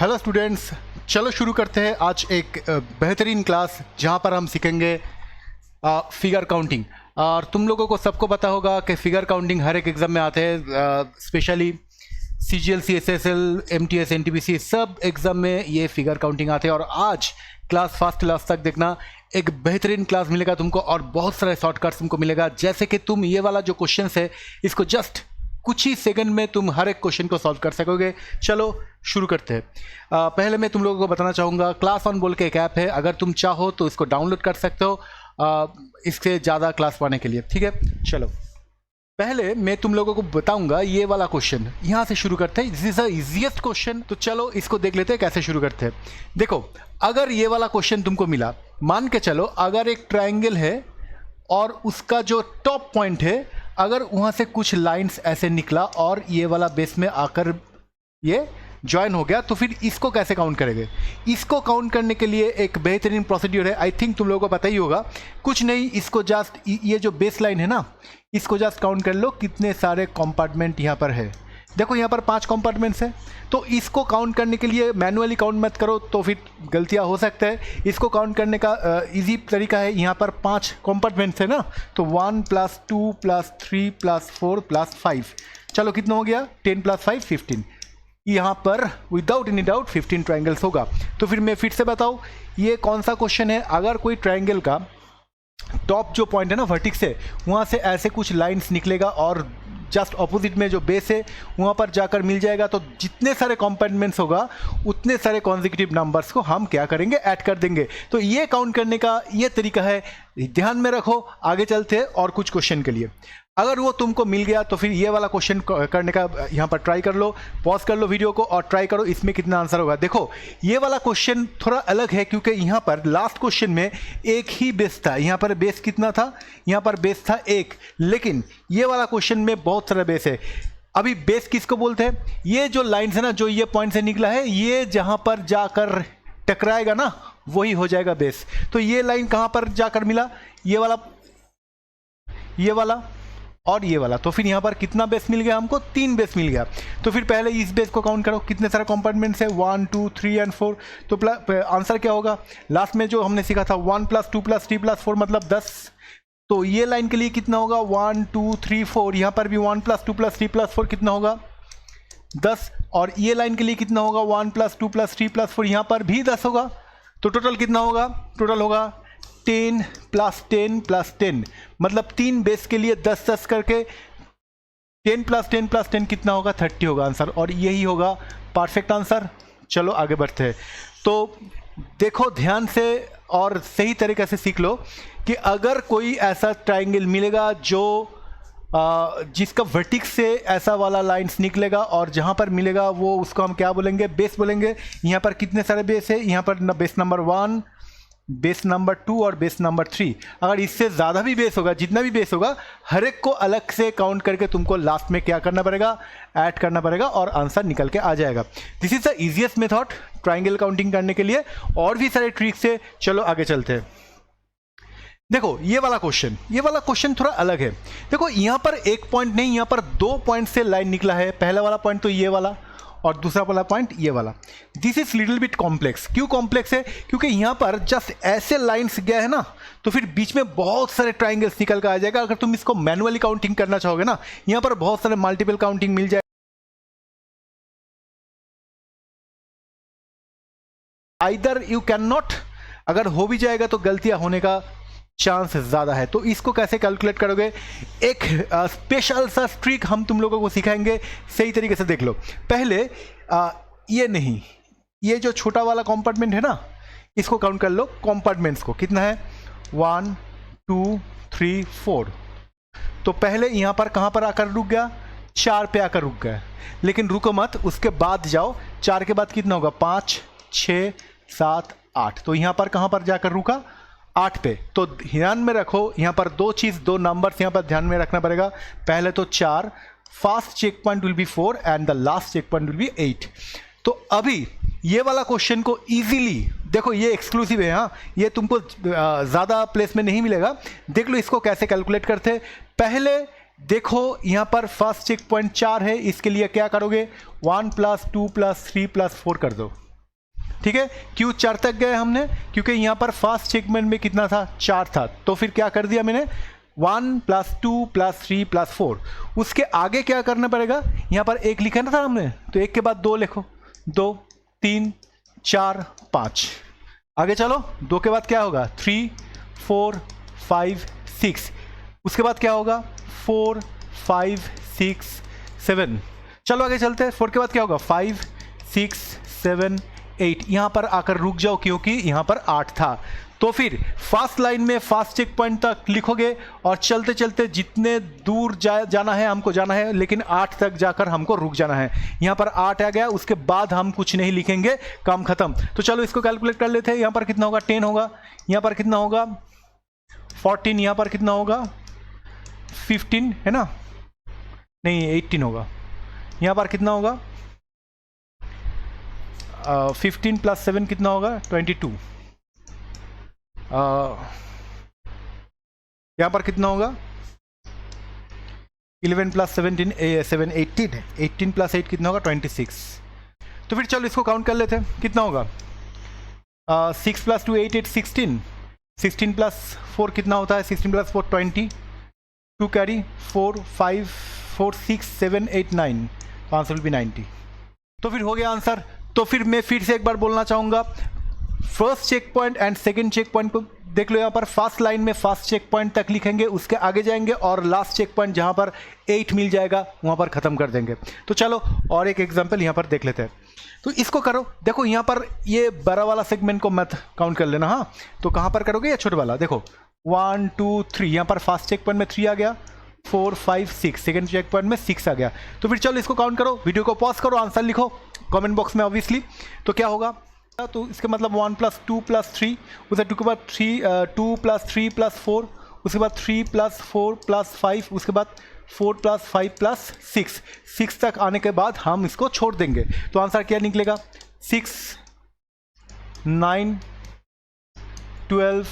Hello students, चलो शुरू करते हैं आज एक बेहतरीन क्लास जहां पर हम सीखेंगे फिगर काउंटिंग। और तुम लोगों को सबको पता होगा कि फिगर काउंटिंग हर एक एग्ज़ाम में आते हैं, specially CGL, SSL, MTS, NTPC सब एग्ज़ाम में ये फिगर काउंटिंग आते हैं। और आज क्लास फर्स्ट क्लास तक देखना, एक बेहतरीन क्लास मिलेगा तुमको और बहुत सारे शॉर्टकट्स तुमको मिलेगा। जैसे कि तुम ये वाला जो क्वेश्चन है इसको जस्ट कुछ ही सेकंड में तुम हर एक क्वेश्चन को सॉल्व कर सकोगे। चलो शुरू करते हैं। पहले मैं तुम लोगों को बताना चाहूँगा, क्लास ऑन बोल के एक ऐप है, अगर तुम चाहो तो इसको डाउनलोड कर सकते हो इससे ज़्यादा क्लास पाने के लिए। ठीक है, चलो पहले मैं तुम लोगों को बताऊंगा ये वाला क्वेश्चन, यहाँ से शुरू करते हैं। This is the easiest question, तो चलो इसको देख लेते हैं कैसे शुरू करते हैं। देखो, अगर ये वाला क्वेश्चन तुमको मिला, मान के चलो अगर एक ट्रायंगल है और उसका जो टॉप पॉइंट है, अगर वहाँ से कुछ लाइंस ऐसे निकला और ये वाला बेस में आकर ये ज्वाइन हो गया, तो फिर इसको कैसे काउंट करेंगे? इसको काउंट करने के लिए एक बेहतरीन प्रोसीड्यूर है, आई थिंक तुम लोगों को पता ही होगा। कुछ नहीं, इसको जस्ट ये जो बेस लाइन है ना, इसको जस्ट काउंट कर लो कितने सारे कंपार्टमेंट यहाँ पर है। देखो यहाँ पर 5 कंपार्टमेंट्स है, तो इसको काउंट करने के लिए मैनुअली काउंट मत करो, तो फिर गलतियाँ हो सकता है। इसको काउंट करने का इजी तरीका है, यहाँ पर 5 कंपार्टमेंट्स है ना, तो 1 + 2 + 3 + 4 + 5, चलो कितना हो गया? 10 + 5 15। यहाँ पर विदाउट एनी डाउट 15 ट्रायंगल्स होगा। तो फिर मैं फिर से बताऊँ, ये कौन सा क्वेश्चन है? अगर कोई ट्रायंगल का टॉप जो पॉइंट है ना, वर्टिक्स है, वहाँ से ऐसे कुछ लाइंस निकलेगा और जस्ट ऑपोजिट में जो बेस है वहाँ पर जाकर मिल जाएगा, तो जितने सारे कंपार्टमेंट्स होगा उतने सारे कॉन्जिक्यूटिव नंबर्स को हम क्या करेंगे? ऐड कर देंगे। तो ये काउंट करने का ये तरीका है, ध्यान में रखो। आगे चलते हैं और कुछ क्वेश्चन के लिए। अगर वो तुमको मिल गया तो फिर ये वाला क्वेश्चन करने का यहाँ पर ट्राई कर लो, पॉज कर लो वीडियो को और ट्राई करो इसमें कितना आंसर होगा। देखो ये वाला क्वेश्चन थोड़ा अलग है, क्योंकि यहाँ पर लास्ट क्वेश्चन में एक ही बेस था। यहाँ पर बेस कितना था? यहाँ पर बेस था 1, लेकिन ये वाला क्वेश्चन में बहुत सारा बेस है। अभी बेस किसको बोलते हैं? ये जो लाइन है ना, जो ये पॉइंट से निकला है, ये जहाँ पर जाकर टकराएगा ना, वही हो जाएगा बेस। तो ये लाइन कहाँ पर जाकर मिला? ये वाला और ये वाला। तो फिर यहाँ पर कितना बेस मिल गया हमको? 3 बेस मिल गया। तो फिर पहले इस बेस को काउंट करो, कितने सारे कंपार्टमेंट्स है? 1 2 3 और 4। तो आंसर क्या होगा? लास्ट में जो हमने सीखा था 1 + 2 + 3 + 4 मतलब 10। तो ये लाइन के लिए कितना होगा? 1 2 3 4। यहाँ पर भी 1 + 2 + 3 + 4 कितना होगा? 10। और ये लाइन के लिए कितना होगा? 1 + 2 + 3 + 4, यहाँ पर भी 10 होगा। तो टोटल कितना होगा? टोटल होगा 10 + 10 + 10, मतलब 3 बेस के लिए 10 10 करके 10 + 10 + 10 कितना होगा? 30 होगा आंसर, और यही होगा परफेक्ट आंसर। चलो आगे बढ़ते हैं। तो देखो ध्यान से और सही तरीके से सीख लो कि अगर कोई ऐसा ट्रायंगल मिलेगा जो जिसका वर्टिक्स से ऐसा वाला लाइंस निकलेगा और जहाँ पर मिलेगा वो उसको हम क्या बोलेंगे? बेस बोलेंगे। यहाँ पर कितने सारे बेस है? यहाँ पर बेस नंबर 1, बेस नंबर 2 और बेस नंबर 3। अगर इससे ज़्यादा भी बेस होगा, जितना भी बेस होगा, हर एक को अलग से काउंट करके तुमको लास्ट में क्या करना पड़ेगा? ऐड करना पड़ेगा और आंसर निकल के आ जाएगा। This is the easiest method triangle counting करने के लिए। और भी सारे ट्रिक्स है, चलो आगे चलते हैं। देखो ये वाला क्वेश्चन थोड़ा अलग है। देखो यहाँ पर एक पॉइंट नहीं, यहाँ पर 2 पॉइंट से लाइन निकला है। पहला वाला पॉइंट तो ये वाला और दूसरा वाला पॉइंट ये वाला। This is little bit complex. क्यों कॉम्प्लेक्स है? क्योंकि यहाँ पर जस्ट ऐसे लाइंस गया है ना, तो फिर बीच में बहुत सारे ट्रायंगल्स निकल कर आ जाएगा। अगर तुम इसको मैनुअली काउंटिंग करना चाहोगे ना, यहाँ पर बहुत सारे मल्टीपल काउंटिंग मिल जाए। आइदर यू कैन नॉट, अगर हो भी जाएगा तो गलतियां होने का चांस ज़्यादा है। तो इसको कैसे कैलकुलेट करोगे? एक स्पेशल सा ट्रिक हम तुम लोगों को सिखाएंगे, सही तरीके से देख लो। पहले ये नहीं, ये जो छोटा वाला कंपार्टमेंट है ना, इसको काउंट कर लो। कंपार्टमेंट्स को कितना है? 1 2 3 4। तो पहले यहाँ पर कहाँ पर आकर रुक गया? 4 पे आकर रुक गया। लेकिन रुको मत, उसके बाद जाओ। 4 के बाद कितना होगा? 5 6 7 8। तो यहाँ पर कहाँ पर जाकर रुका? 8 पे। तो ध्यान में रखो, यहाँ पर 2 नंबर्स यहाँ पर ध्यान में रखना पड़ेगा। पहले तो 4, first check point will be 4 and the last check point will be 8। तो अभी ये वाला क्वेश्चन को इजीली देखो, ये एक्सक्लूसिव है, हाँ, ये तुमको ज़्यादा प्लेस में नहीं मिलेगा। देख लो इसको कैसे कैलकुलेट करते। पहले देखो यहाँ पर फर्स्ट चेक पॉइंट 4 है, इसके लिए क्या करोगे? 1 + 2 + 3 + 4 कर दो। ठीक है, क्यों 4 तक गए हमने, क्योंकि यहाँ पर फर्स्ट सेगमेंट में कितना था, 4 था, तो फिर क्या कर दिया मैंने 1 + 2 + 3 + 4। उसके आगे क्या करना पड़ेगा, यहाँ पर 1 लिखा ना था हमने, तो 1 के बाद 2 लिखो, 2 3 4 5। आगे चलो, 2 के बाद क्या होगा, 3 4 5 6। उसके बाद क्या होगा, 4 5 6 7। चलो आगे चलते हैं, 4 के बाद क्या होगा, 5 6 7 8। यहाँ पर आकर रुक जाओ क्योंकि यहाँ पर 8 था। तो फिर फर्स्ट लाइन में फर्स्ट चेक पॉइंट तक लिखोगे और चलते चलते जितने दूर जाना है हमको जाना है, लेकिन 8 तक जाकर हमको रुक जाना है। यहाँ पर 8 आ गया, उसके बाद हम कुछ नहीं लिखेंगे, काम खत्म। तो चलो इसको कैलकुलेट कर लेते हैं। यहाँ पर कितना होगा, 10 होगा, यहाँ पर कितना होगा 14, यहाँ पर कितना होगा 15 है ना, नहीं 18 होगा, यहाँ पर कितना होगा 15 + 7 कितना होगा 22। यहाँ पर कितना होगा 11 + 17 7 18 है, 18 + 8 कितना होगा 26। तो फिर चलो इसको काउंट कर लेते हैं, कितना होगा 6 + 2 8 8 16, 16 + 4 कितना होता है, 16 + 4 20, 2 कैरी 4 5 4 6 7 8 9, तो आंसर विल बी 90। तो फिर हो गया आंसर। तो फिर मैं फिर से एक बार बोलना चाहूँगा, first check point and second check point को देख लो। यहाँ पर फर्स्ट लाइन में फर्स्ट चेक पॉइंट तक लिखेंगे, उसके आगे जाएंगे और लास्ट चेक पॉइंट जहाँ पर 8 मिल जाएगा वहाँ पर ख़त्म कर देंगे। तो चलो और एक एग्जांपल यहाँ पर देख लेते हैं। तो इसको करो, देखो यहाँ पर ये बड़ा वाला सेगमेंट को मत काउंट कर लेना, हाँ। तो कहाँ पर करोगे, या छोटे वाला, देखो 1 2 3, यहाँ पर फर्स्ट चेक पॉइंट में 3 आ गया, 4 5 6, सेकेंड चेक पॉइंट में 6 आ गया। तो फिर चलो इसको काउंट करो, वीडियो को पॉज करो, आंसर लिखो कमेंट बॉक्स में ऑब्वियसली। तो क्या होगा, तो इसके मतलब 1 + 2 + 3, उसके 2 के बाद 2 + 3 + 4, उसके बाद 3 + 4 + 5, उसके बाद 4 + 5 + 6। 6 तक आने के बाद हम इसको छोड़ देंगे। तो आंसर क्या निकलेगा, 6 9 12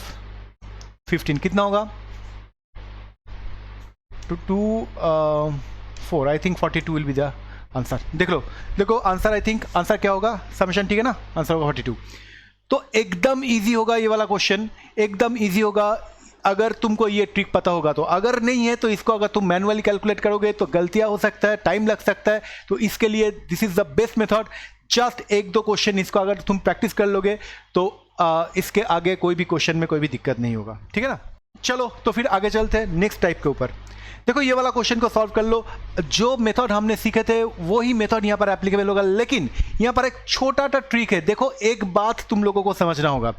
15 कितना होगा 2 4, I think 42 will be the answer. देख लो, देखो आंसर, आई थिंक आंसर क्या होगा, समेशन, ठीक है ना, आंसर होगा 42। तो एकदम इजी होगा ये वाला क्वेश्चन, एकदम इजी होगा अगर तुमको ये ट्रिक पता होगा तो। अगर नहीं है तो इसको अगर तुम मैनुअली कैलकुलेट करोगे तो गलतियां हो सकता है, टाइम लग सकता है। तो इसके लिए this is the best method. Just 1-2 question इसको अगर तुम प्रैक्टिस कर लोगे तो इसके आगे कोई भी क्वेश्चन में कोई भी दिक्कत नहीं होगा, ठीक है ना। चलो तो फिर आगे चलते हैं नेक्स्ट टाइप के ऊपर। देखो ये वाला क्वेश्चन को सॉल्व कर लो, जो मेथड हमने सीखे थे वही मेथड यहाँ पर एप्लीकेबल होगा, लेकिन यहाँ पर एक छोटा सा ट्रिक है। देखो एक बात तुम लोगों को समझना होगा,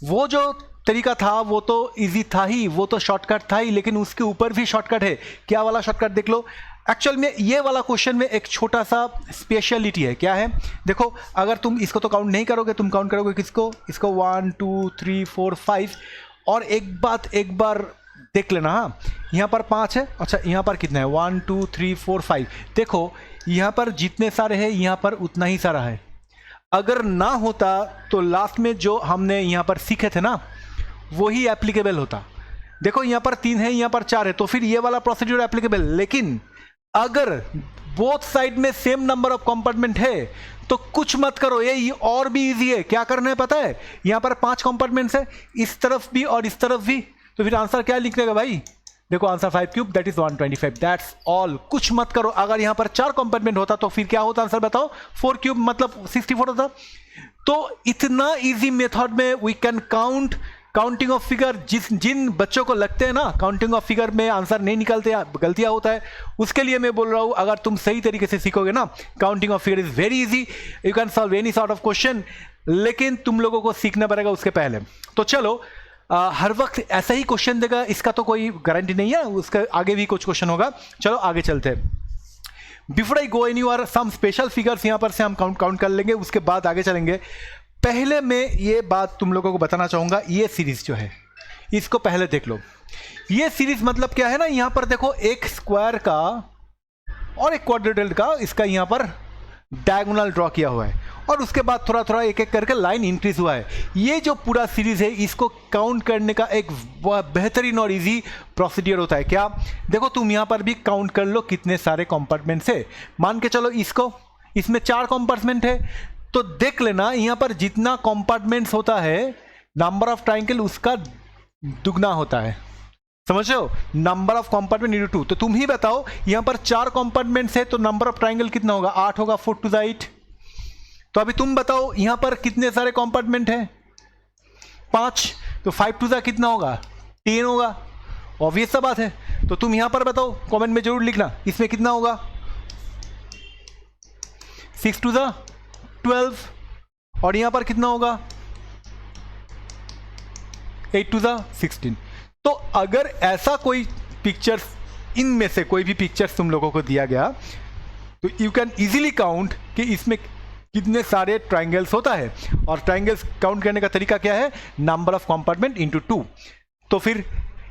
वो जो तरीका था वो तो इजी था ही, वो तो शॉर्टकट था ही, लेकिन उसके ऊपर भी शॉर्टकट है। क्या वाला शॉर्टकट देख लो। एक्चुअल में ये वाला क्वेश्चन में एक छोटा सा स्पेशलिटी है। क्या है, देखो अगर तुम इसको तो काउंट नहीं करोगे, तुम काउंट करोगे किसको, इसको 1 2 3 4 5। और एक बार देख लेना, हाँ यहाँ पर 5 है, अच्छा यहाँ पर कितना है 1 2 3 4 5। देखो यहाँ पर जितने सारे हैं यहाँ पर उतना ही सारा है। अगर ना होता तो लास्ट में जो हमने यहाँ पर सीखे थे ना वही एप्लीकेबल होता। देखो यहाँ पर 3 है, यहाँ पर 4 है, तो फिर ये वाला प्रोसीड्यूर एप्लीकेबल। लेकिन अगर बोथ साइड में सेम नंबर ऑफ कंपार्टमेंट है तो कुछ मत करो, ये और भी इजी है। क्या करना है पता है, यहाँ पर 5 कंपार्टमेंट्स है, इस तरफ भी और इस तरफ भी। तो फिर आंसर क्या लिखने भाई, देखो answer 5³ that is 125, that's all. कुछ मत करो। अगर यहाँ पर 4 कंपार्टमेंट होता तो फिर क्या होता, आंसर बताओ, 4³ मतलब 64 होता। तो इतना इजी मेथड में we can count counting of figure. जिन बच्चों को लगते हैं ना काउंटिंग ऑफ फिगर में आंसर नहीं निकलते, गलतियां होता है, उसके लिए मैं बोल रहा हूं अगर तुम सही तरीके से सीखोगे ना, counting of figure is very easy, you can solve any sort of question. लेकिन तुम लोगों को सीखना पड़ेगा उसके पहले। तो चलो हर वक्त ऐसा ही क्वेश्चन देगा इसका तो कोई गारंटी नहीं है, उसके आगे भी कुछ क्वेश्चन होगा। चलो आगे चलते हैं। Before I go anywhere, some special figures यहां पर से हम काउंट कर लेंगे, उसके बाद आगे चलेंगे। पहले मैं ये बात तुम लोगों को बताना चाहूंगा, ये सीरीज जो है इसको पहले देख लो। ये सीरीज मतलब क्या है ना, यहां पर देखो एक स्क्वायर का और एक क्वाड्रेटल का इसका यहां पर डायगोनल ड्रॉ किया हुआ है और उसके बाद थोड़ा थोड़ा एक एक करके लाइन इंक्रीज हुआ है। ये जो पूरा सीरीज है इसको काउंट करने का एक बेहतरीन और इजी प्रोसीडियर होता है। क्या, देखो तुम यहां पर भी काउंट कर लो कितने सारे कंपार्टमेंट्स है। मान के चलो इसको, इसमें 4 कंपार्टमेंट है, तो देख लेना यहाँ पर जितना कंपार्टमेंट्स होता है नंबर ऑफ ट्राइंगल उसका दुगना होता है, समझ रहे हो? Number of compartment into 2। तो तुम ही बताओ, यहाँ पर 4 कंपार्टमेंट्स है तो नंबर ऑफ ट्राइंगल कितना होगा? 8 होगा, 4 टू द 8। तो अभी तुम बताओ यहाँ पर कितने सारे कंपार्टमेंट है? 5। तो 5 टू द कितना होगा? 10 होगा। ऑब्वियस सा बात है। तो तुम यहाँ पर बताओ, कमेंट में जरूर लिखना इसमें कितना होगा? 6 टू द 12। और यहाँ पर कितना होगा? 8 टू द 16। तो अगर ऐसा कोई पिक्चर्स, इनमें से कोई भी पिक्चर्स तुम लोगों को दिया गया तो यू कैन इजीली काउंट कि इसमें कितने सारे ट्राइंगल्स होता है। और ट्राइंगल्स काउंट करने का तरीका क्या है? Number of compartment into 2। तो फिर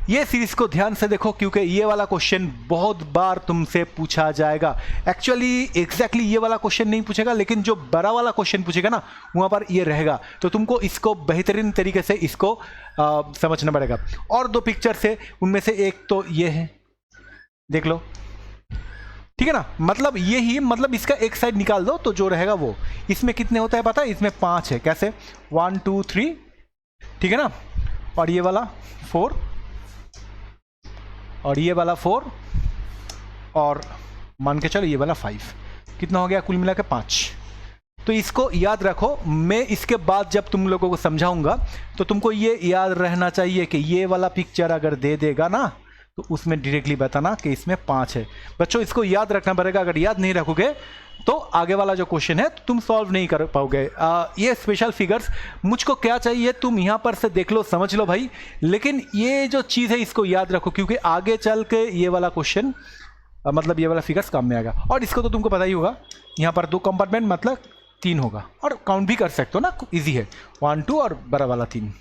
ये सीरीज को ध्यान से देखो क्योंकि ये वाला क्वेश्चन बहुत बार तुमसे पूछा जाएगा। एक्चुअली एग्जैक्टली ये वाला क्वेश्चन नहीं पूछेगा, लेकिन जो बड़ा वाला क्वेश्चन पूछेगा ना वहाँ पर ये रहेगा। तो तुमको इसको बेहतरीन तरीके से इसको समझना पड़ेगा। और 2 पिक्चर्स है, उनमें से एक तो ये है, देख लो, ठीक है ना? मतलब ये ही, मतलब इसका एक साइड निकाल दो तो जो रहेगा वो। इसमें कितने होता है पता है? इसमें 5 है। कैसे? 1 2 3, ठीक है ना? और ये वाला 4, और ये वाला 4, और मान के चलो ये वाला 5। कितना हो गया कुल मिला के? 5। तो इसको याद रखो। मैं इसके बाद जब तुम लोगों को समझाऊंगा तो तुमको ये याद रहना चाहिए कि ये वाला पिक्चर अगर दे देगा ना तो उसमें डायरेक्टली बताना कि इसमें 5 है। बच्चों इसको याद रखना पड़ेगा। अगर याद नहीं रखोगे तो आगे वाला जो क्वेश्चन है तुम सॉल्व नहीं कर पाओगे। ये स्पेशल फिगर्स मुझको क्या चाहिए तुम यहाँ पर से देख लो, समझ लो भाई, लेकिन ये जो चीज़ है इसको याद रखो क्योंकि आगे चल के ये वाला क्वेश्चन मतलब ये वाला फिगर्स काम में आएगा। और इसको तो तुमको पता ही होगा, यहाँ पर 2 कंपार्टमेंट मतलब 3 होगा। और काउंट भी कर सकते हो ना, ईजी है, 1 2 और बड़ा वाला 3।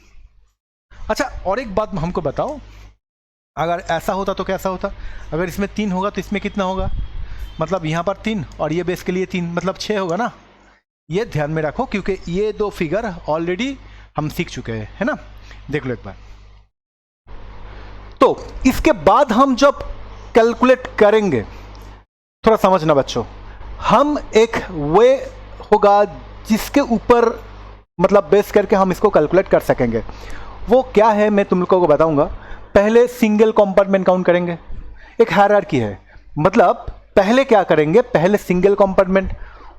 अच्छा, और एक बात हमको बताओ, अगर ऐसा होता तो कैसा होता? अगर इसमें 3 होगा तो इसमें कितना होगा? मतलब यहाँ पर 3 और ये बेस के लिए 3, मतलब 6 होगा ना। ये ध्यान में रखो क्योंकि ये 2 फिगर ऑलरेडी हम सीख चुके हैं, है ना? देख लो एक बार। तो इसके बाद हम जब कैलकुलेट करेंगे, थोड़ा समझना बच्चों, हम एक वे होगा जिसके ऊपर मतलब बेस करके हम इसको कैलकुलेट कर सकेंगे। वो क्या है मैं तुम लोगों को बताऊंगा। पहले सिंगल कंपार्टमेंट काउंट करेंगे। एक हायरार्की है, मतलब पहले क्या करेंगे? पहले सिंगल कंपार्टमेंट,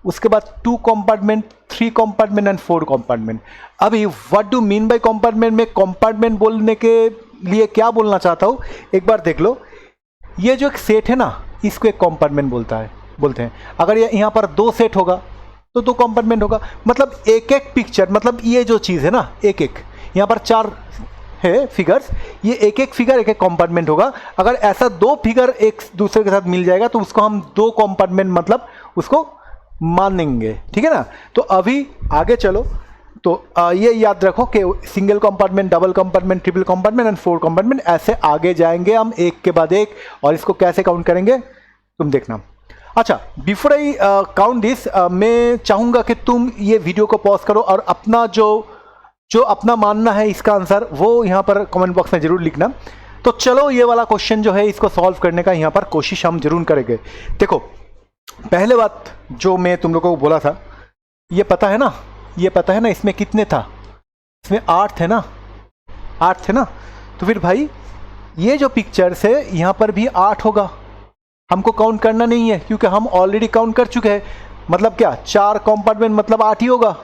उसके बाद 2 कंपार्टमेंट, 3 कंपार्टमेंट एंड 4 कंपार्टमेंट। अभी what do mean by compartment? में कंपार्टमेंट बोलने के लिए क्या बोलना चाहता हूँ एक बार देख लो। ये जो एक सेट है ना, इसको एक कंपार्टमेंट बोलते हैं। अगर यहाँ पर 2 सेट होगा तो 2 कंपार्टमेंट होगा। मतलब एक एक पिक्चर, मतलब ये जो चीज़ है ना, एक एक, यहाँ पर 4 है फिगर्स, ये एक एक फिगर एक एक कंपार्टमेंट होगा। अगर ऐसा 2 फिगर एक दूसरे के साथ मिल जाएगा तो उसको हम 2 कंपार्टमेंट मतलब उसको मानेंगे, ठीक है ना? तो अभी आगे चलो। तो ये याद रखो कि single compartment, double compartment, triple compartment and 4 compartment, ऐसे आगे जाएंगे हम एक के बाद एक। और इसको कैसे काउंट करेंगे तुम देखना। अच्छा, बिफोर आई काउंट दिस, मैं चाहूँगा कि तुम ये वीडियो को पॉज करो और अपना जो अपना मानना है इसका आंसर वो यहाँ पर कमेंट बॉक्स में जरूर लिखना। तो चलो ये वाला क्वेश्चन जो है इसको सॉल्व करने का यहाँ पर कोशिश हम जरूर करेंगे। देखो, पहले बात जो मैं तुम लोगों को बोला था, ये पता है ना इसमें कितने था? इसमें 8 थे ना, 8 थे ना। तो फिर भाई ये जो पिक्चर है यहाँ पर भी 8 होगा। हमको काउंट करना नहीं है क्योंकि हम ऑलरेडी काउंट कर चुके हैं। मतलब क्या, 4 कंपार्टमेंट मतलब 8 ही होगा।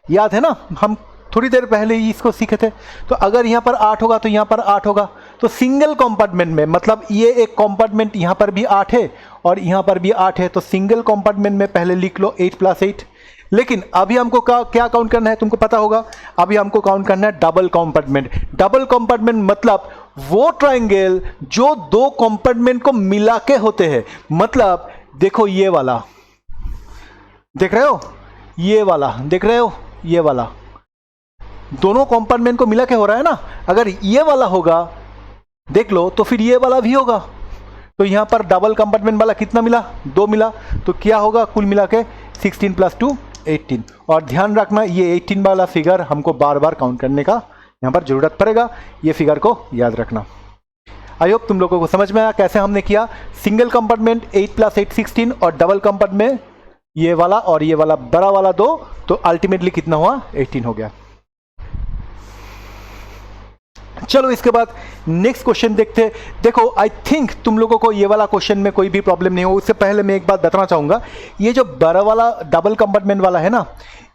याद है ना, हम थोड़ी देर पहले ही इसको सीखे थे। तो अगर यहाँ पर 8 होगा तो यहाँ पर 8 होगा। तो सिंगल कंपार्टमेंट में मतलब ये एक कंपार्टमेंट यहाँ पर भी 8 है और यहाँ पर भी 8 है। तो सिंगल कंपार्टमेंट में पहले लिख लो 8 + 8। लेकिन अभी हमको क्या काउंट करना है तुमको पता होगा। अभी हमको काउंट करना है डबल कंपार्टमेंट। डबल कंपार्टमेंट मतलब वो ट्राइंगल जो 2 कंपार्टमेंट को मिला के होते हैं। मतलब देखो, ये वाला देख रहे हो, ये वाला देख रहे हो, ये वाला दोनों कंपार्टमेंट को मिला के हो रहा है ना। अगर ये वाला होगा देख लो तो फिर ये वाला भी होगा। तो यहाँ पर डबल कंपार्टमेंट वाला कितना मिला? 2 मिला। तो क्या होगा कुल मिला के? 16 + 2 18। और ध्यान रखना ये 18 वाला फिगर हमको बार बार काउंट करने का यहाँ पर जरूरत पड़ेगा। ये फिगर को याद रखना। आई होप तुम लोगों को समझ में आया कैसे हमने किया। सिंगल कंपार्टमेंट 8 + 8 16 और डबल कंपार्टमेंट ये वाला और ये वाला बड़ा वाला 2, तो अल्टीमेटली कितना हुआ 18 हो गया। चलो इसके बाद नेक्स्ट क्वेश्चन देखते हैं। देखो आई थिंक तुम लोगों को ये वाला क्वेश्चन में कोई भी प्रॉब्लम नहीं हो। उससे पहले मैं एक बात बताना चाहूंगा, ये जो बड़ा वाला डबल कंपार्टमेंट वाला है ना,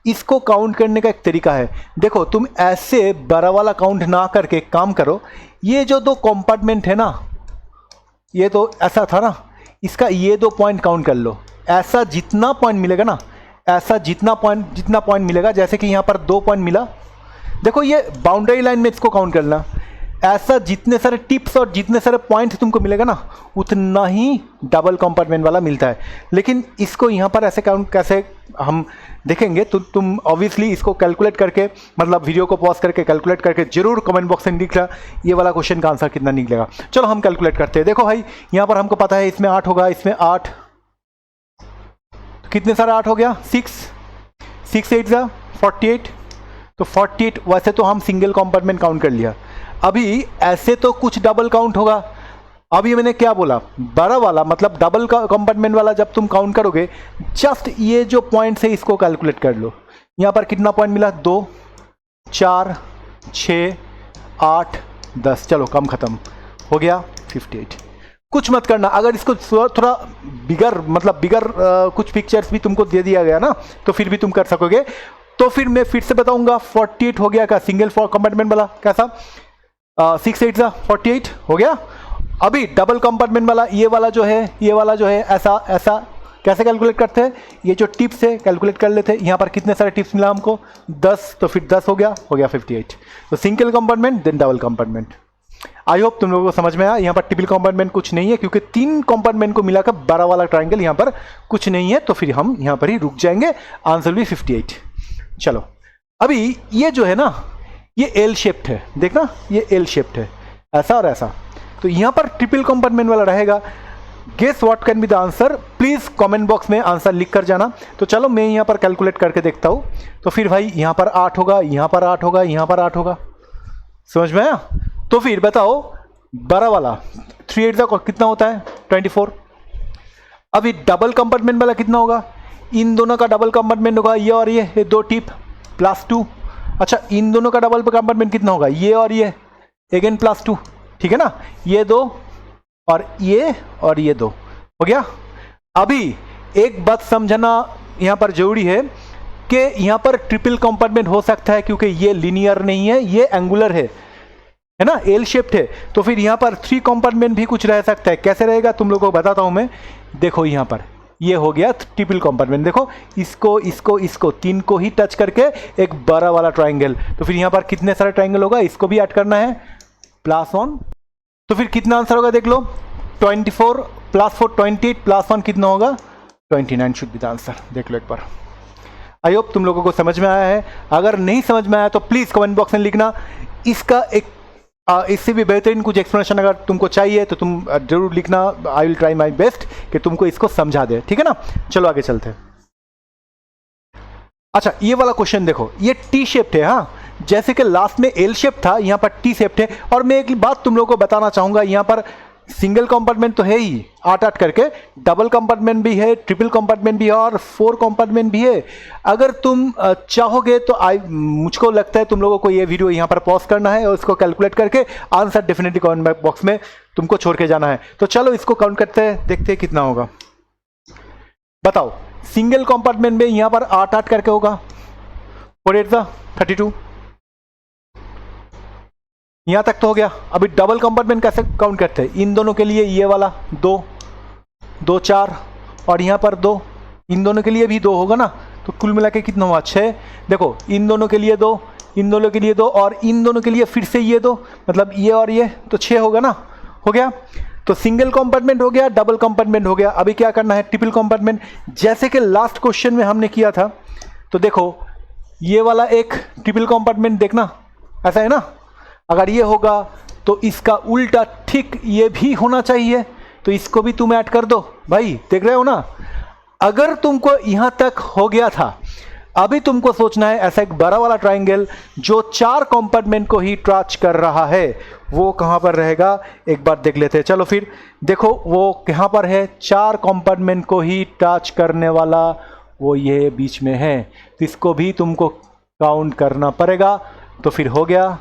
इसको काउंट करने का एक तरीका है। देखो तुम ऐसे बड़ा वाला काउंट ना करके एक काम करो, ये जो 2 कंपार्टमेंट है ना, ये तो ऐसा था ना, इसका ये 2 पॉइंट काउंट कर लो। ऐसा जितना पॉइंट मिलेगा ना, ऐसा जितना पॉइंट मिलेगा, जैसे कि यहाँ पर 2 पॉइंट मिला, देखो ये बाउंड्री लाइन में इसको काउंट करना। ऐसा जितने सारे टिप्स और जितने सारे पॉइंट तुमको मिलेगा ना, उतना ही डबल कंपार्टमेंट वाला मिलता है। लेकिन इसको यहाँ पर ऐसे काउंट कैसे हम देखेंगे, तो तुम ऑब्वियसली इसको कैलकुलेट करके, मतलब वीडियो को पॉज करके कैलकुलेट करके जरूर कमेंट बॉक्स में लिखना ये वाला क्वेश्चन का आंसर कितना निकलेगा। चलो हम कैलकुलेट करते हैं। देखो भाई यहाँ पर हमको पता है इसमें 8 होगा, इसमें 8, कितने सारे 8 हो गया 6 8 जा 48, तो 48। वैसे तो हम सिंगल कंपार्टमेंट काउंट कर लिया, अभी ऐसे तो कुछ डबल काउंट होगा। अभी मैंने क्या बोला, बड़ा वाला मतलब डबल कंपार्टमेंट वाला जब तुम काउंट करोगे, जस्ट ये जो पॉइंट है इसको कैलकुलेट कर लो। यहाँ पर कितना पॉइंट मिला, 2 4 6 8 10, चलो कम खत्म हो गया 58। कुछ मत करना, अगर इसको थोड़ा बिगर मतलब बिगर कुछ पिक्चर्स भी तुमको दे दिया गया ना, तो फिर भी तुम कर सकोगे। तो फिर मैं फिर से बताऊंगा, 48 हो गया का सिंगल कंपार्टमेंट वाला, कैसा 6 8 जा 48 हो गया। अभी डबल कंपार्टमेंट वाला ये वाला जो है ऐसा ऐसा कैसे कैलकुलेट करते हैं, ये जो टिप्स है कैलकुलेट कर लेते हैं। यहाँ पर कितने सारे टिप्स मिला हमको 10, तो फिर 10 हो गया 58। तो single compartment then double compartment. I hope तुम लोगों को समझ में आया। यहाँ पर ट्रिपल कंपार्टमेंट कुछ नहीं है, क्योंकि 3 कंपार्टमेंट को मिलाकर बड़ा वाला ट्राइंगल यहाँ पर कुछ नहीं है, तो फिर हम यहाँ पर ही रुक जाएंगे, आंसर भी 58। चलो अभी ये जो है ना, ये एल शेप्ड है, देखना ये एल शेप्ड है, ऐसा और ऐसा। तो यहाँ पर ट्रिपल कंपार्टमेंट वाला रहेगा। Guess what can be the answer, please comment box में आंसर लिख कर जाना। तो चलो मैं यहाँ पर कैलकुलेट करके देखता हूँ। तो फिर भाई यहाँ पर 8 होगा, यहाँ पर 8 होगा, यहाँ पर 8 होगा, समझ में आया। तो फिर बताओ बड़ा वाला 3 8 का कितना होता है 24। अभी डबल कंपार्टमेंट वाला कितना होगा, इन दोनों का डबल कंपार्टमेंट होगा ये और ये 2 टिप +2। अच्छा इन दोनों का डबल कंपार्टमेंट कितना होगा, ये और ये अगेन +2, ठीक है ना, ये 2 और ये 2 हो गया। अभी एक बात समझना यहाँ पर जरूरी है कि यहाँ पर ट्रिपल कंपार्टमेंट हो सकता है, क्योंकि ये लीनियर नहीं है, ये एंगुलर है ना, एल शेप्ड है। तो फिर यहाँ पर 3 कंपार्टमेंट भी कुछ रह सकता है। कैसे रहेगा तुम लोगों को बताता हूँ मैं। देखो यहाँ पर ये हो गया ट्रिपल कंपार्टमेंट, देखो इसको 3 को ही टच करके एक बड़ा वाला ट्राइंगल। तो फिर यहाँ पर कितने सारे ट्राइंगल होगा, इसको भी ऐड करना है +1। तो फिर कितना आंसर होगा देख लो, 24 +4 28 +1 कितना होगा 29 शुड बी द आंसर। देख लो एक बार। आई होप तुम लोगों को समझ में आया है। अगर नहीं समझ में आया तो प्लीज़ कमेंट बॉक्स में लिखना। इसका एक इससे भी बेहतरीन कुछ एक्सप्लेनेशन अगर तुमको चाहिए तो तुम जरूर लिखना। आई विल ट्राई माई बेस्ट कि तुमको इसको समझा दे, ठीक है ना। चलो आगे चलते हैं। अच्छा ये वाला क्वेश्चन देखो, ये टी शेप्ड है, हाँ, जैसे कि लास्ट में एल शेप था, यहाँ पर टी शेप्ड है। और मैं एक बात तुम लोगों को बताना चाहूंगा, यहाँ पर सिंगल कंपार्टमेंट तो है ही 8 करके, डबल कंपार्टमेंट भी है, ट्रिपल कंपार्टमेंट भी है और 4 कंपार्टमेंट भी है। अगर तुम चाहोगे तो मुझको लगता है तुम लोगों को ये वीडियो यहाँ पर पॉज करना है और इसको कैलकुलेट करके आंसर डेफिनेटली कमेंट बॉक्स में तुमको छोड़ के जाना है। तो चलो इसको काउंट करते हैं, देखते हैं कितना होगा। बताओ सिंगल कंपार्टमेंट में यहाँ पर 8 करके होगा, 4 8 32, यहां तक तो हो गया। अभी डबल कंपार्टमेंट कैसे काउंट करते हैं, इन दोनों के लिए ये वाला 2 2 4 और यहाँ पर 2, इन दोनों के लिए भी 2 होगा ना, तो कुल मिला के कितना हुआ 6। देखो इन दोनों के लिए 2, इन दोनों के लिए 2 और इन दोनों के लिए फिर से ये 2, मतलब ये और ये, तो 6 होगा ना, हो गया। तो सिंगल कंपार्टमेंट हो गया, डबल कंपार्टमेंट हो गया। अभी क्या करना है, ट्रिपल कंपार्टमेंट, जैसे कि लास्ट क्वेश्चन में हमने किया था। तो देखो ये वाला एक ट्रिपल कंपार्टमेंट देखना ऐसा है ना, अगर ये होगा तो इसका उल्टा ठीक ये भी होना चाहिए, तो इसको भी तुम ऐड कर दो भाई, देख रहे हो ना। अगर तुमको यहां तक हो गया था, अभी तुमको सोचना है ऐसा एक बड़ा वाला ट्राइंगल जो 4 कंपार्टमेंट को ही टच कर रहा है, वो कहां पर रहेगा एक बार देख लेते हैं। चलो फिर देखो वो कहां पर है, 4 कंपार्टमेंट को ही टच करने वाला वो ये बीच में है, तो इसको भी तुमको काउंट करना पड़ेगा। तो फिर हो गया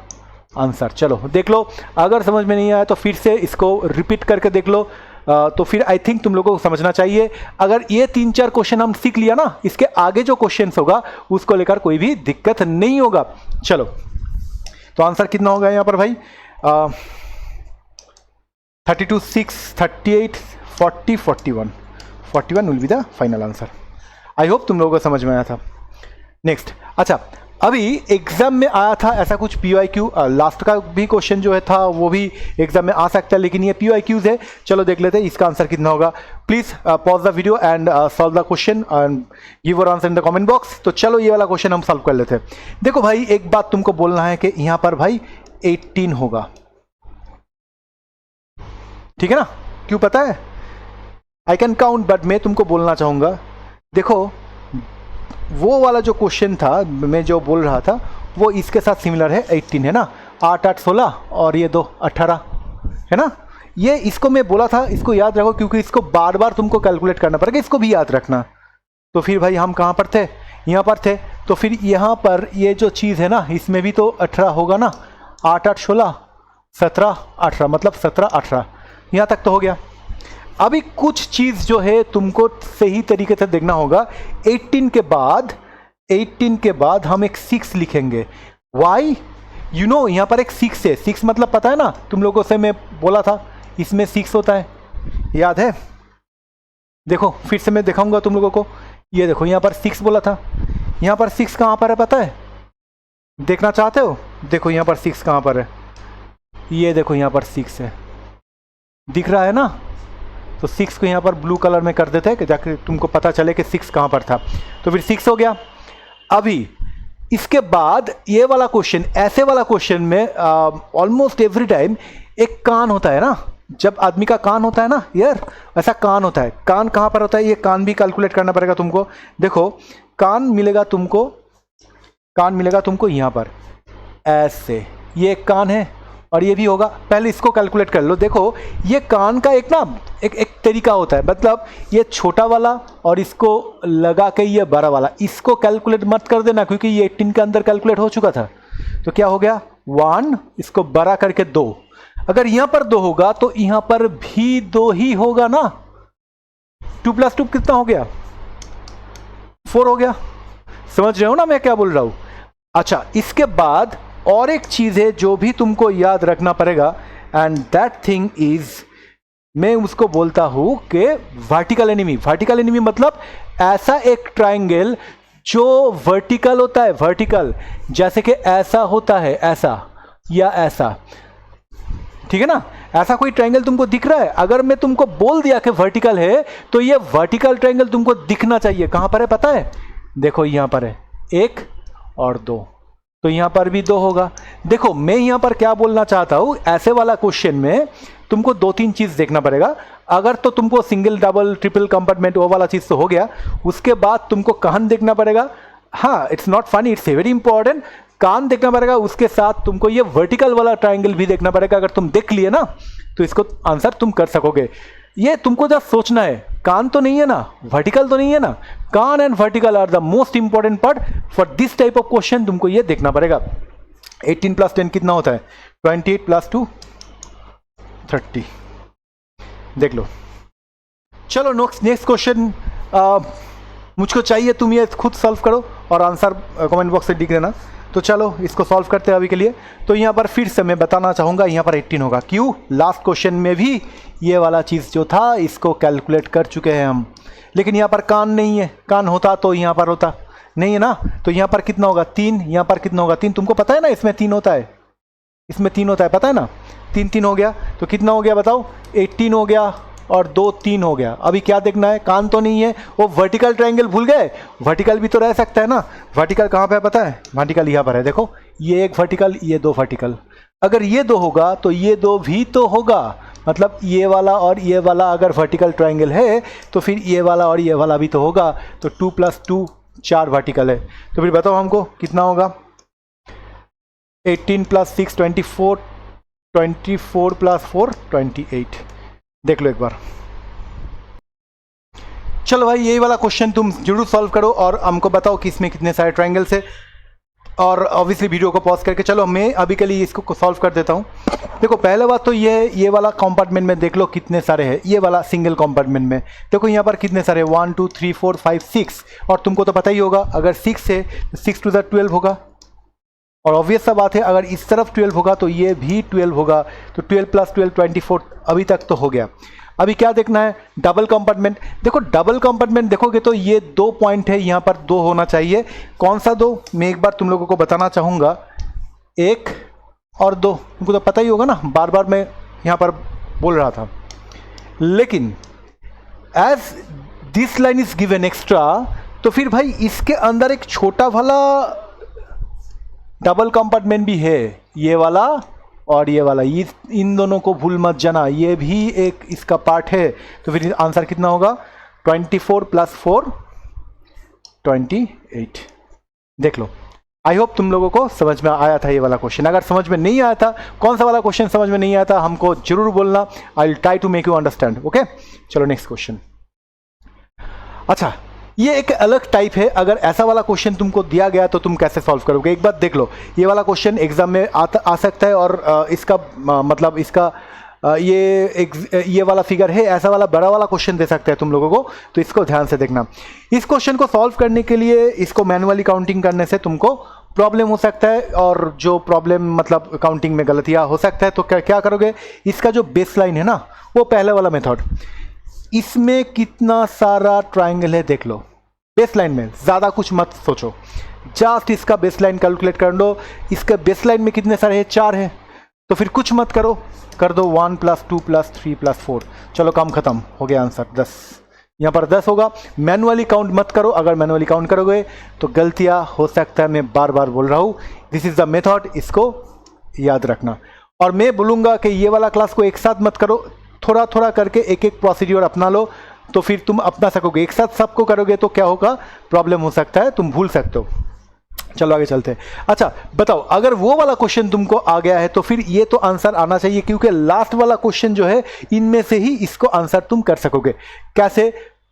आंसर। चलो देख लो, अगर समझ में नहीं आया तो फिर से इसको रिपीट करके देख लो। तो फिर आई थिंक तुम लोगों को समझना चाहिए। अगर ये 3-4 क्वेश्चन हम सीख लिया ना, इसके आगे जो क्वेश्चन होगा उसको लेकर कोई भी दिक्कत नहीं होगा। चलो, तो आंसर कितना होगा यहाँ पर भाई? 32, 6, 38, 40, 41। 41 will be the final answer. I hope तुम लोगों को समझ में आया था। नेक्स्ट, अच्छा, अभी एग्जाम में आया था ऐसा कुछ PYQ, लास्ट का भी क्वेश्चन जो है था वो भी एग्जाम में आ सकता है, लेकिन ये PYQs है। चलो देख लेते हैं इसका आंसर कितना होगा। Please pause the video and solve the question and give your answer in the comment box. तो चलो ये वाला क्वेश्चन हम सॉल्व कर लेते हैं। देखो भाई, एक बात तुमको बोलना है कि यहाँ पर भाई 18 होगा, ठीक है ना? क्यों पता है? आई कैन काउंट, बट मैं तुमको बोलना चाहूंगा, देखो वो वाला जो क्वेश्चन था मैं जो बोल रहा था वो इसके साथ सिमिलर है। 18 है ना, 8, 8, 16 और ये 2, 18 है ना। ये इसको मैं बोला था, इसको याद रखो, क्योंकि इसको बार बार तुमको कैलकुलेट करना पड़ेगा, इसको भी याद रखना। तो फिर भाई हम कहाँ पर थे? यहाँ पर थे। तो फिर यहाँ पर ये जो चीज़ है ना, इसमें भी तो 18 होगा ना। 8, 8, 16, 17, 18, मतलब 17, 18, यहाँ तक तो हो गया। अभी कुछ चीज़ जो है तुमको सही तरीके से देखना होगा। 18 के बाद हम एक 6 लिखेंगे। वाई? यू नो, यहाँ पर एक 6 है। 6 मतलब पता है ना तुम लोगों से, मैं बोला था इसमें 6 होता है, याद है? देखो फिर से मैं दिखाऊंगा तुम लोगों को। ये देखो यहाँ पर 6 बोला था। यहाँ पर 6 कहाँ पर है पता है? देखना चाहते हो? देखो यहाँ पर 6 कहाँ पर है। ये देखो यहाँ पर 6 है, दिख रहा है ना? तो 6 को यहाँ पर ब्लू कलर में कर देते हैं कि जाके तुमको पता चले कि 6 कहाँ पर था। तो फिर 6 हो गया। अभी इसके बाद ये वाला क्वेश्चन, ऐसे वाला क्वेश्चन में ऑलमोस्ट एवरी टाइम एक कान होता है ना। जब आदमी का कान होता है ना यार, ऐसा कान होता है। कान कहाँ पर होता है? ये कान भी कैलकुलेट करना पड़ेगा तुमको। देखो कान मिलेगा तुमको यहाँ पर ऐसे, ये एक कान है और ये भी होगा। पहले इसको कैलकुलेट कर लो। देखो ये कान का एक तरीका होता है, मतलब ये छोटा वाला और इसको लगा के ये बड़ा वाला, इसको कैलकुलेट मत कर देना, क्योंकि ये 18 के अंदर कैलकुलेट हो चुका था। तो क्या हो गया? 1, इसको बड़ा करके 2। अगर यहाँ पर 2 होगा तो यहाँ पर भी 2 ही होगा ना। 2 + 2 कितना हो गया? 4 हो गया। समझ रहे हो ना मैं क्या बोल रहा हूं? अच्छा, इसके बाद और एक चीज है जो भी तुमको याद रखना पड़ेगा, एंड दैट थिंग इज, मैं उसको बोलता हूं कि वर्टिकल एनिमी। वर्टिकल एनिमी मतलब ऐसा एक ट्राइंगल जो वर्टिकल होता है, वर्टिकल, जैसे कि ऐसा होता है, ऐसा या ऐसा, ठीक है ना? ऐसा कोई ट्राइंगल तुमको दिख रहा है? अगर मैं तुमको बोल दिया कि वर्टिकल है, तो ये वर्टिकल ट्राइंगल तुमको दिखना चाहिए। कहां पर है पता है? देखो यहां पर है 1 और 2, तो यहां पर भी 2 होगा। देखो मैं यहां पर क्या बोलना चाहता हूं, ऐसे वाला क्वेश्चन में तुमको 2-3 चीज देखना पड़ेगा। अगर तो तुमको सिंगल, डबल, ट्रिपल कंपार्टमेंट वो वाला चीज तो हो गया, उसके बाद तुमको कान देखना पड़ेगा। हाँ, it's not funny, it's very important. कान देखना पड़ेगा, उसके साथ तुमको ये वर्टिकल वाला ट्राइंगल भी देखना पड़ेगा। अगर तुम देख लिए ना तो इसको आंसर तुम कर सकोगे। ये तुमको जब सोचना है, कान तो नहीं है ना, वर्टिकल तो नहीं है ना। कान and vertical are the most important part for this type of question. तुमको ये देखना पड़ेगा। 18 + 10 कितना होता है? 28 + 2 30। देख लो। चलो नेक्स्ट क्वेश्चन मुझको चाहिए, तुम ये खुद सॉल्व करो और आंसर कमेंट बॉक्स से लिख देना। तो चलो इसको सॉल्व करते हैं अभी के लिए। तो यहाँ पर फिर से मैं बताना चाहूँगा, यहाँ पर 18 होगा। क्यों? लास्ट क्वेश्चन में भी ये वाला चीज़ जो था इसको कैलकुलेट कर चुके हैं हम, लेकिन यहाँ पर कान नहीं है। कान होता तो यहाँ पर होता, नहीं है ना। तो यहाँ पर कितना होगा? 3। यहाँ पर कितना होगा? 3। तुमको पता है ना इसमें 3 होता है, इसमें 3 होता है, पता है ना? 3 हो गया। तो कितना हो गया बताओ? 18 हो गया और 2 3 हो गया। अभी क्या देखना है? कान तो नहीं है। वो वर्टिकल ट्रायंगल भूल गए? वर्टिकल भी तो रह सकता है ना। वर्टिकल कहाँ पे है पता है? वर्टिकल यहाँ पर है, देखो ये एक वर्टिकल, ये 2 वर्टिकल। अगर ये 2 होगा तो ये 2 भी तो होगा, मतलब ये वाला और ये वाला अगर वर्टिकल ट्रायंगल है तो फिर ये वाला और ये वाला भी तो होगा। तो 2 + 2 4 वर्टिकल है। तो फिर बताओ हमको कितना होगा? 18 + 6 24, 24 + 4 28। देख लो एक बार, चलो भाई यही वाला क्वेश्चन तुम जरूर सॉल्व करो और हमको बताओ कि इसमें कितने सारे ट्रायंगल्स है, और ऑब्वियसली वीडियो को पॉज करके चलो मैं अभी के लिए इसको सॉल्व कर देता हूँ। देखो पहला बात तो ये वाला कंपार्टमेंट में देख लो कितने सारे हैं, ये वाला सिंगल कंपार्टमेंट में देखो यहाँ पर कितने सारे 1 2 3 4 5 6, और तुमको तो पता ही होगा अगर 6 है तो 6 टू द 12 होगा, और ऑब्वियस सा बात है अगर इस तरफ 12 होगा तो ये भी 12 होगा, तो 12 प्लस 12 24 अभी तक तो हो गया। अभी क्या देखना है, डबल कंपार्टमेंट। देखो डबल कंपार्टमेंट देखोगे तो ये 2 पॉइंट है, यहाँ पर 2 होना चाहिए। कौन सा 2, मैं एक बार तुम लोगों को बताना चाहूँगा, 1 और 2, तुमको तो पता ही होगा ना, बार बार मैं यहाँ पर बोल रहा था। लेकिन as this line is given extra, तो फिर भाई इसके अंदर एक छोटा वाला डबल कंपार्टमेंट भी है, ये वाला और ये वाला, ये इन दोनों को भूल मत जाना, ये भी एक इसका पार्ट है। तो फिर आंसर कितना होगा, 24 प्लस 4 28। देख लो, आई होप तुम लोगों को समझ में आया था ये वाला क्वेश्चन। अगर समझ में नहीं आया था, कौन सा वाला क्वेश्चन समझ में नहीं आया था, हमको जरूर बोलना, I will try to make you understand. Okay चलो नेक्स्ट क्वेश्चन। अच्छा ये एक अलग टाइप है, अगर ऐसा वाला क्वेश्चन तुमको दिया गया तो तुम कैसे सॉल्व करोगे। एक बात देख लो, ये वाला क्वेश्चन एग्जाम में आ सकता है, और इसका मतलब इसका ये वाला फिगर है, ऐसा वाला बड़ा वाला क्वेश्चन दे सकता है तुम लोगों को, तो इसको ध्यान से देखना। इस क्वेश्चन को सॉल्व करने के लिए इसको मैनुअली काउंटिंग करने से तुमको प्रॉब्लम हो सकता है, और जो प्रॉब्लम मतलब काउंटिंग में गलतियाँ हो सकता है, तो क्या करोगे, इसका जो बेस लाइन है ना, वो पहले वाला मेथड, इसमें कितना सारा ट्राइंगल है देख लो, बेसलाइन में ज़्यादा कुछ मत सोचो, जस्ट इसका बेसलाइन कैलकुलेट कर लो। इसका बेसलाइन में कितने सारे हैं, 4 है, तो फिर कुछ मत करो, कर दो 1 + 2 + 3 + 4, चलो काम खत्म हो गया, आंसर 10। यहाँ पर 10 होगा। मैनुअली काउंट मत करो, अगर मैनुअली काउंट करोगे तो गलतियाँ हो सकता है, मैं बार बार बोल रहा हूँ, दिस इज़ द मेथड, इसको याद रखना। और मैं बोलूँगा कि ये वाला क्लास को एक साथ मत करो, थोड़ा थोड़ा करके एक एक प्रोसीड्योर अपना लो, तो फिर तुम अपना सकोगे। एक साथ सबको करोगे तो क्या होगा, प्रॉब्लम हो सकता है, तुम भूल सकते हो। चलो आगे चलते हैं। अच्छा बताओ, अगर वो वाला क्वेश्चन तुमको आ गया है तो फिर ये तो आंसर आना चाहिए, क्योंकि लास्ट वाला क्वेश्चन जो है इनमें से ही इसको आंसर तुम कर सकोगे। कैसे,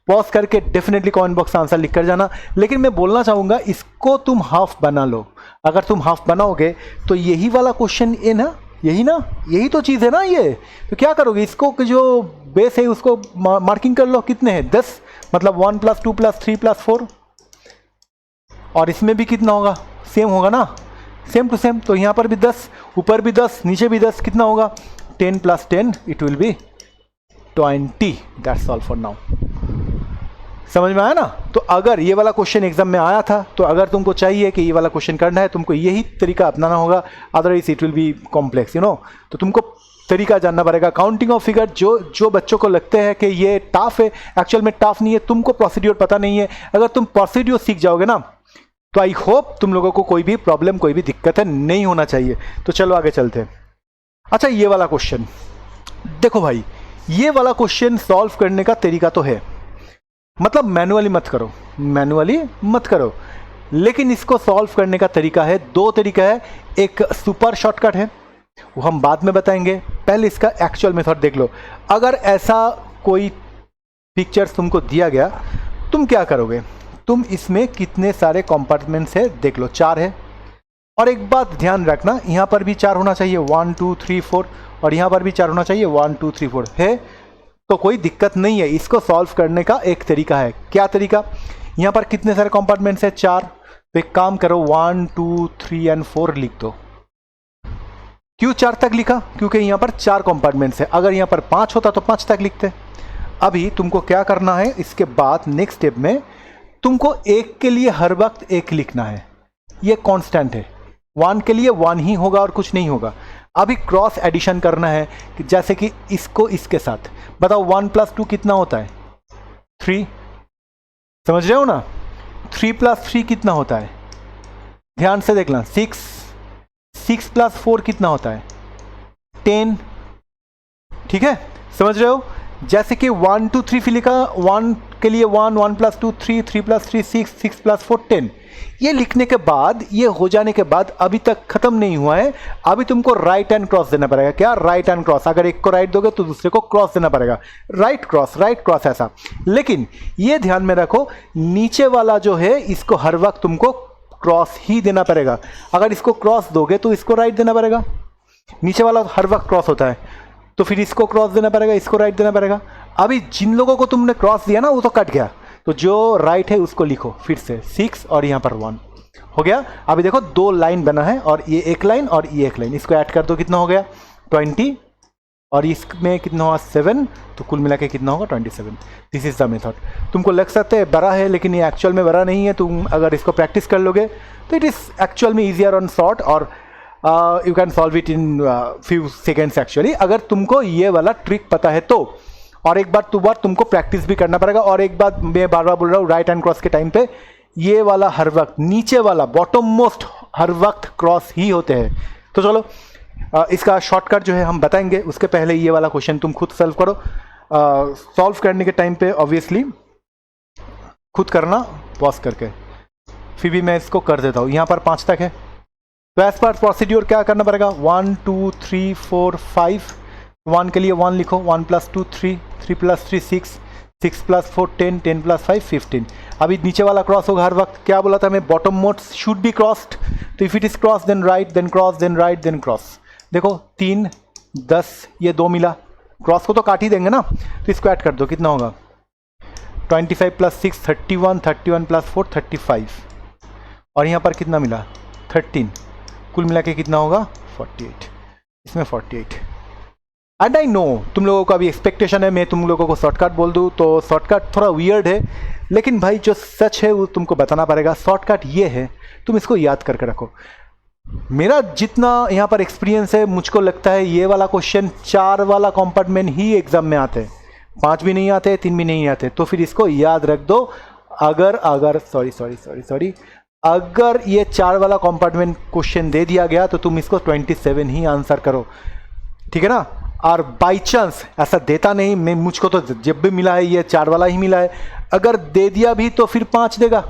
पॉज करके डेफिनेटली कमेंट बॉक्स में आंसर लिख कर जाना। लेकिन मैं बोलना चाहूँगा, इसको तुम हाफ बना लो। अगर तुम हाफ बनाओगे तो यही वाला क्वेश्चन है ना, यही तो चीज़ है ना ये, तो क्या करोगे, इसको जो बेस है उसको मार्किंग कर लो, कितने हैं 10, मतलब 1 + 2 + 3 + 4, और इसमें भी कितना होगा, सेम होगा ना, सेम टू सेम। तो यहाँ पर भी 10, ऊपर भी 10, नीचे भी 10, कितना होगा, 10 + 10 it will be 20। That's all for now. समझ में आया ना। तो अगर ये वाला क्वेश्चन एग्जाम में आया था, तो अगर तुमको चाहिए कि ये वाला क्वेश्चन करना है, तुमको यही तरीका अपनाना होगा, otherwise it will be complex, तो तुमको तरीका जानना पड़ेगा। काउंटिंग ऑफ फिगर जो बच्चों को लगते हैं कि ये टफ है, एक्चुअल में टफ नहीं है, तुमको प्रोसीड्योर पता नहीं है। अगर तुम प्रोसीड्योर सीख जाओगे ना, तो आई होप तुम लोगों को कोई भी प्रॉब्लम, कोई भी दिक्कत है नहीं होना चाहिए। तो चलो आगे चलते हैं। अच्छा ये वाला क्वेश्चन देखो भाई, ये वाला क्वेश्चन सॉल्व करने का तरीका तो है, मतलब मैनुअली मत करो, लेकिन इसको सॉल्व करने का तरीका है, 2 तरीका है। एक सुपर शॉर्टकट है, वो हम बाद में बताएंगे, पहले इसका एक्चुअल मेथड देख लो। अगर ऐसा कोई पिक्चर्स तुमको दिया गया, तुम क्या करोगे, तुम इसमें कितने सारे कंपार्टमेंट्स है देख लो, 4 है। और एक बात ध्यान रखना, यहाँ पर भी 4 होना चाहिए, 1 2 3 4, और यहाँ पर भी 4 होना चाहिए, 1 2 3 4 है, तो कोई दिक्कत नहीं है। इसको सॉल्व करने का एक तरीका है। क्या तरीका, यहाँ पर कितने सारे कंपार्टमेंट्स है, 4, तो एक काम करो 1 2 3 और 4 लिख दो। क्यों 4 तक लिखा, क्योंकि यहाँ पर 4 कंपार्टमेंट्स है, अगर यहाँ पर 5 होता तो 5 तक लिखते। अभी तुमको क्या करना है, इसके बाद नेक्स्ट स्टेप में तुमको 1 के लिए हर वक्त 1 लिखना है, ये कांस्टेंट है। 1 के लिए 1 ही होगा और कुछ नहीं होगा। अभी क्रॉस एडिशन करना है, जैसे कि इसको इसके साथ, बताओ 1 + 2 कितना होता है, 3, समझ रहे हो ना। 3 + 3 कितना होता है, ध्यान से देखना, 6 + 4 कितना होता है, 10, ठीक है, समझ रहे हो। जैसे कि 1 2 3 फिर लिखा, 1 के लिए 1, 1 + 2 3, 3 + 3 6, 6 + 4 10। ये लिखने के बाद, ये हो जाने के बाद अभी तक खत्म नहीं हुआ है, अभी तुमको राइट हैंड क्रॉस देना पड़ेगा। क्या? Right hand cross. अगर एक को राइट दोगे तो दूसरे को क्रॉस देना पड़ेगा, राइट क्रॉस ऐसा। लेकिन ये ध्यान में रखो, नीचे वाला जो है इसको हर वक्त तुमको क्रॉस ही देना पड़ेगा। अगर इसको क्रॉस दोगे तो इसको राइट देना पड़ेगा। नीचे वाला हर वक्त क्रॉस होता है, तो फिर इसको क्रॉस देना पड़ेगा, इसको राइट देना पड़ेगा। अभी जिन लोगों को तुमने क्रॉस दिया ना वो तो कट गया, तो जो राइट है उसको लिखो फिर से 6 और यहाँ पर 1 हो गया। अभी देखो 2 लाइन बना है, और ये एक लाइन और ये एक लाइन, इसको ऐड कर दो, कितना हो गया 20, और इसमें कितना हुआ 7, तो कुल मिला के कितना होगा 27। This is the method. तुमको लग सकता है बड़ा है, लेकिन ये एक्चुअल में बड़ा नहीं है। तुम अगर इसको प्रैक्टिस कर लोगे तो इट इज़ एक्चुअल में ईजियर ऑन शॉर्ट, और you can solve it in few seconds actually, अगर तुमको ये वाला ट्रिक पता है तो। और एक बार तुमको प्रैक्टिस भी करना पड़ेगा। और एक बात मैं बार बार बोल रहा हूँ, राइट हैंड क्रॉस के टाइम पे ये वाला हर वक्त, नीचे वाला बॉटम मोस्ट हर वक्त क्रॉस ही होते हैं। तो चलो इसका शॉर्टकट जो है हम बताएंगे, उसके पहले ये वाला क्वेश्चन तुम खुद सॉल्व करो। सॉल्व करने के टाइम पे ऑब्वियसली खुद करना पॉज करके, फिर भी मैं इसको कर देता हूँ। यहाँ पर 5 तक है, तो एज पर प्रोसीड्योर क्या करना पड़ेगा, 1 2 3 4 5। 1 के लिए 1 लिखो, 1 + 2 3, 3 + 3 6, 6 + 4 10, 10 + 5 15। अभी नीचे वाला क्रॉस होगा हर वक्त। क्या बोला था मैं, bottom most should be crossed. तो if it is cross then right, then cross, then right, then cross. देखो 3 10, ये 2 मिला, क्रॉस को तो काट ही देंगे ना, तो इसको ऐड कर दो, कितना होगा 25 + 6 31, 31 + 4 35, और यहाँ पर कितना मिला 13, कुल मिला के कितना होगा 48। इसमें 48। एंड आई नो तुम लोगों का भी एक्सपेक्टेशन है मैं तुम लोगों को शॉर्टकट बोल दूँ, तो शॉर्टकट थोड़ा वियर्ड है, लेकिन भाई जो सच है वो तुमको बताना पड़ेगा। शॉर्टकट ये है, तुम इसको याद करके रखो। मेरा जितना यहाँ पर एक्सपीरियंस है, मुझको लगता है ये वाला क्वेश्चन 4 वाला कंपार्टमेंट ही एग्जाम में आते हैं, 5 भी नहीं आते, 3 भी नहीं आते। तो फिर इसको याद रख दो। अगर सॉरी अगर ये 4 वाला कंपार्टमेंट क्वेश्चन दे दिया गया तो तुम इसको 27 ही आंसर करो, ठीक है ना। और बाई चांस ऐसा देता नहीं, मैं मुझको तो जब भी मिला है ये 4 वाला ही मिला है, अगर दे दिया भी तो फिर 5 देगा।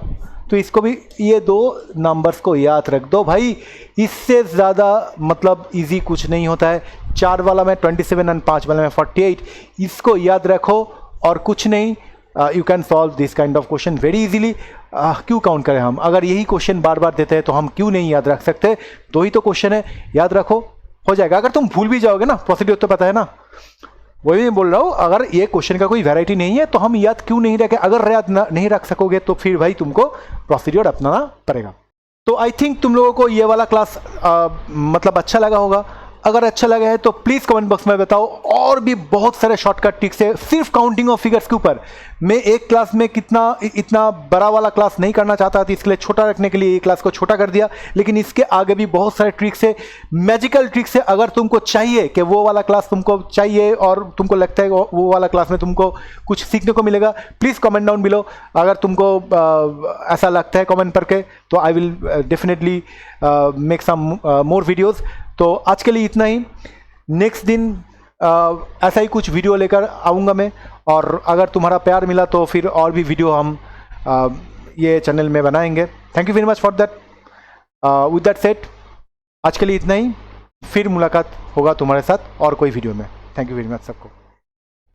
तो इसको भी, ये 2 नंबर्स को याद रख दो भाई, इससे ज़्यादा मतलब इजी कुछ नहीं होता है। 4 वाला में 27 और 5 वाला में 48, इसको याद रखो और कुछ नहीं। You can solve this kind of question very easily. क्यों काउंट करें हम, अगर यही क्वेश्चन बार बार देते हैं तो हम क्यों नहीं याद रख सकते। 2 ही तो क्वेश्चन है, याद रखो, हो जाएगा। अगर तुम भूल भी जाओगे ना, प्रोसीड्यूर तो पता है ना, वही मैं बोल रहा हूँ। अगर ये क्वेश्चन का कोई वैरायटी नहीं है तो हम याद क्यों नहीं रखें। अगर याद नहीं रख सकोगे तो फिर भाई तुमको प्रोसीड्यूर अपनाना पड़ेगा। तो आई थिंक तुम लोगों को ये वाला क्लास मतलब अच्छा लगा होगा। अगर अच्छा लगा है तो प्लीज़ कमेंट बॉक्स में बताओ। और भी बहुत सारे शॉर्टकट ट्रिक्स है सिर्फ काउंटिंग ऑफ फिगर्स के ऊपर। मैं एक क्लास में इतना बड़ा वाला क्लास नहीं करना चाहता था, इसके लिए छोटा रखने के लिए ये क्लास को छोटा कर दिया। लेकिन इसके आगे भी बहुत सारे ट्रिक्स है, मैजिकल ट्रिक्स है। अगर तुमको चाहिए कि वो वाला क्लास तुमको चाहिए और तुमको लगता है वो वाला क्लास में तुमको कुछ सीखने को मिलेगा, प्लीज़ कमेंट डाउन बिलो। अगर तुमको ऐसा लगता है कमेंट करके, तो I will definitely make some more videos. तो आज के लिए इतना ही। नेक्स्ट दिन ऐसा ही कुछ वीडियो लेकर आऊँगा मैं, और अगर तुम्हारा प्यार मिला तो फिर और भी वीडियो हम ये चैनल में बनाएंगे। Thank you very much for that. With that set, आज के लिए इतना ही। फिर मुलाकात होगा तुम्हारे साथ और कोई वीडियो में। थैंक यू वेरी मच सबको।